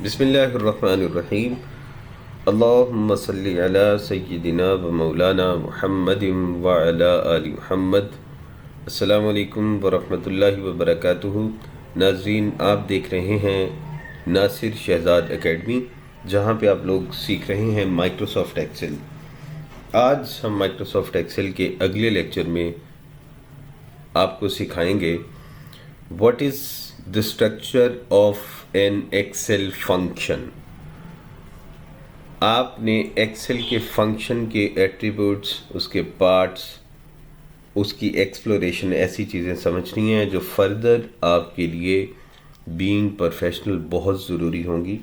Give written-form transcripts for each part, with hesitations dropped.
बिस्मिल्लाहिर्रहमानिर्रहीम। अल्लाहुम्मा सल्लि अला सय्यिदिना व मौलाना मुहम्मदिन व अला आलि मुहम्मद। अस्सलामु अलैकुम व रहमतुल्लाहि व बरकातुहू। नाज़रीन, आप देख रहे हैं नासिर शहज़ाद एकेडमी, जहां पे आप लोग सीख रहे हैं माइक्रोसॉफ्ट एक्सेल। आज हम माइक्रोसॉफ्ट एक्सेल के अगले लेक्चर में आपको सिखाएंगे what is the structure of an Excel function. आपने एक्सेल के फंक्शन के एट्रीब्यूट्स, उसके पार्ट्स, उसकी एक्सप्लोरेशन, ऐसी चीज़ें समझनी हैं जो फर्दर आपके लिए बीइंग प्रोफेशनल बहुत ज़रूरी होंगी,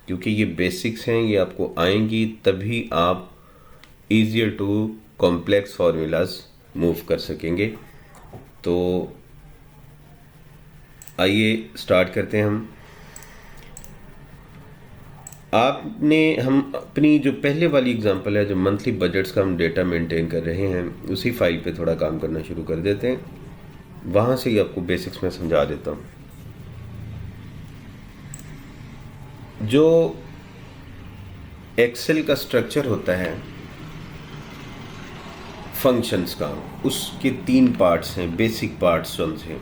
क्योंकि ये बेसिक्स हैं, ये आपको आएंगी तभी आप easier to complex formulas move कर सकेंगे। तो आइए स्टार्ट करते हैं। हम अपनी जो पहले वाली एग्जांपल है, जो मंथली बजट्स का हम डेटा मेंटेन कर रहे हैं, उसी फाइल पे थोड़ा काम करना शुरू कर देते हैं। वहाँ से ही आपको बेसिक्स में समझा देता हूँ। जो एक्सेल का स्ट्रक्चर होता है फंक्शंस का, उसके 3 पार्ट्स हैं, बेसिक पार्ट्स जो हैं।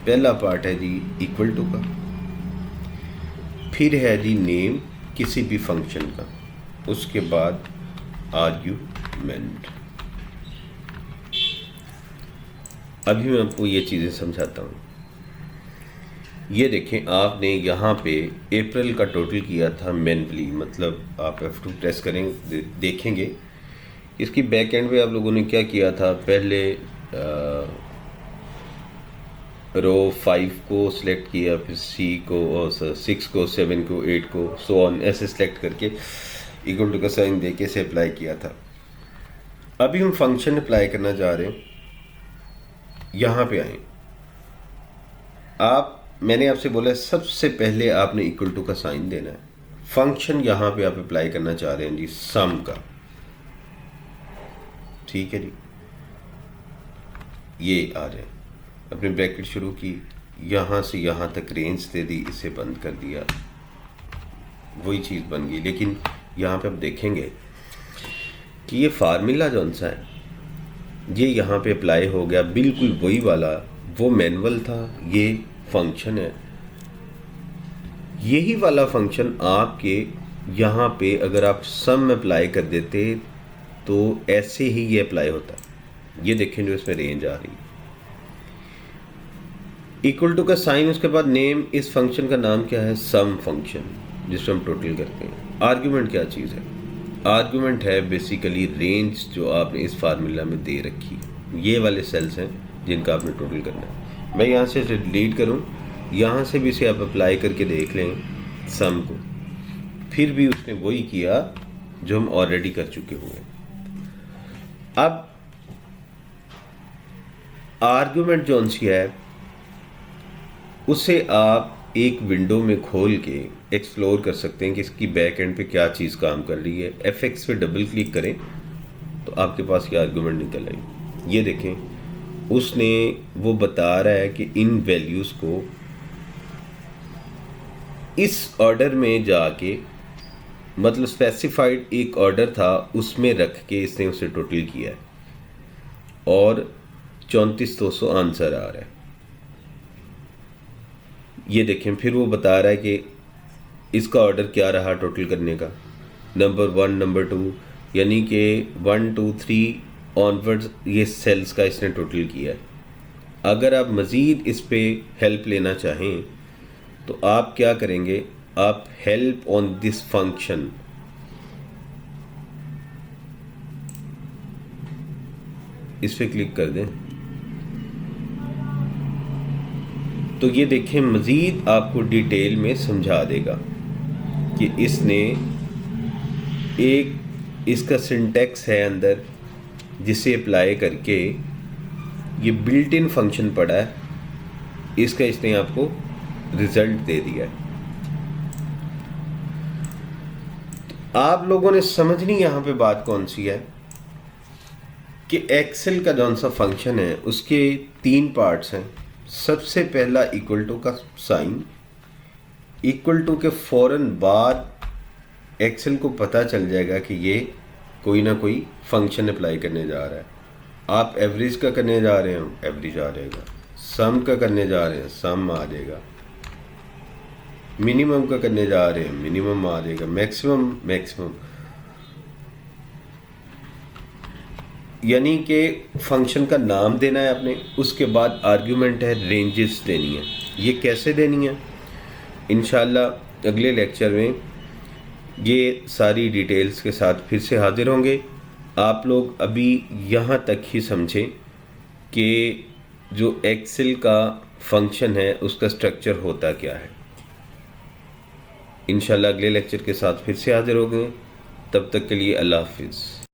पहला पार्ट है जी इक्वल टू का, फिर है जी नेम किसी भी फंक्शन का, उसके बाद आर्ग्यूमेंट। अभी मैं आपको ये चीज़ें समझाता हूँ। ये देखें, आपने यहाँ पे अप्रैल का टोटल किया था मैनुअली, मतलब आप F2 प्रेस करें देखेंगे। इसकी बैक एंड पे आप लोगों ने क्या किया था, पहले रो 5 को सिलेक्ट किया, फिर C को, और 6 को, 7 को, 8 को, सो ऑन, ऐसे सिलेक्ट करके इक्वल टू का साइन दे के इसे अप्लाई किया था। अभी हम फंक्शन अप्लाई करना चाह रहे हैं। यहाँ पे आए, मैंने आपसे बोला सबसे पहले आपने इक्वल टू का साइन देना है। फंक्शन यहाँ पे आप अप्लाई करना चाह रहे हैं जी सम का, ठीक है जी। ये आ रहे, अपनी ब्रैकेट शुरू की, यहाँ से यहाँ तक रेंज दे दी, इसे बंद कर दिया, वही चीज़ बन गई। लेकिन यहाँ पे आप देखेंगे कि ये फार्मूला जो सा है, ये यहाँ पे अप्लाई हो गया, बिल्कुल वही वाला, वो मैनुअल था, ये फंक्शन है। यही वाला फंक्शन आपके यहाँ पे अगर आप सम अप्लाई कर देते तो ऐसे ही ये अप्लाई होता। ये देखें जो इसमें रेंज आ रही, इक्वल टू का साइन, उसके बाद नेम। इस फंक्शन का नाम क्या है, सम फंक्शन, जिसको हम टोटल करते हैं। आर्ग्यूमेंट क्या चीज़ है, आर्ग्यूमेंट है बेसिकली रेंज जो आपने इस फार्मूला में दे रखी है। ये वाले सेल्स हैं जिनका आपने टोटल करना है। मैं यहाँ से डिलीट करूँ, यहाँ से भी इसे आप अप्लाई करके देख लें सम को, फिर भी उसने वही किया जो हम ऑलरेडी कर चुके हुए। अब आर्ग्यूमेंट जो सी है, उसे आप एक विंडो में खोल के एक्सप्लोर कर सकते हैं कि इसकी बैक एंड पे क्या चीज़ काम कर रही है। F6 पे डबल क्लिक करें तो आपके पास ये आर्गूमेंट निकल आई। ये देखें, उसने वो बता रहा है कि इन वैल्यूज़ को इस ऑर्डर में जाके, मतलब स्पेसिफाइड एक ऑर्डर था, उसमें रख के इसने उसे टोटल किया है, और 34,200 आंसर आ रहा है। ये देखें, फिर वो बता रहा है कि इसका ऑर्डर क्या रहा टोटल करने का, नंबर 1, नंबर 2, यानी कि 1, 2, 3 ऑनवर्ड्स ये सेल्स का इसने टोटल किया है। अगर आप मज़ीद इस पे हेल्प लेना चाहें तो आप क्या करेंगे, आप हेल्प ऑन दिस फंक्शन, इस पे क्लिक कर दें तो ये देखें मज़ीद आपको डिटेल में समझा देगा कि इसने एक, इसका सिंटैक्स है अंदर, जिसे अप्लाई करके ये बिल्ट इन फंक्शन पड़ा है, इसका इसने आपको रिजल्ट दे दिया है। तो आप लोगों ने समझनी यहाँ पे बात कौन सी है कि एक्सेल का जौन सा फंक्शन है उसके 3 पार्ट्स हैं। सबसे पहला इक्वल टू का साइन, इक्वल टू के फ़ौरन बाद एक्सेल को पता चल जाएगा कि ये कोई ना कोई फंक्शन अप्लाई करने जा रहा है। आप एवरेज का करने जा रहे हैं, एवरेज आ जाएगा। सम का करने जा रहे हैं, सम आ जाएगा। मिनिमम का करने जा रहे हैं, मिनिमम आ जाएगा। Maximum, maximum. यानी कि फंक्शन का नाम देना है आपने, उसके बाद आर्ग्यूमेंट है, रेंजेस देनी है। ये कैसे देनी है इंशाल्लाह अगले लेक्चर में ये सारी डिटेल्स के साथ फिर से हाजिर होंगे। आप लोग अभी यहाँ तक ही समझें कि जो एक्सेल का फंक्शन है उसका स्ट्रक्चर होता क्या है। इंशाल्लाह अगले लेक्चर के साथ फिर से हाजिर होंगे। तब तक के लिए अल्लाह हाफिज़।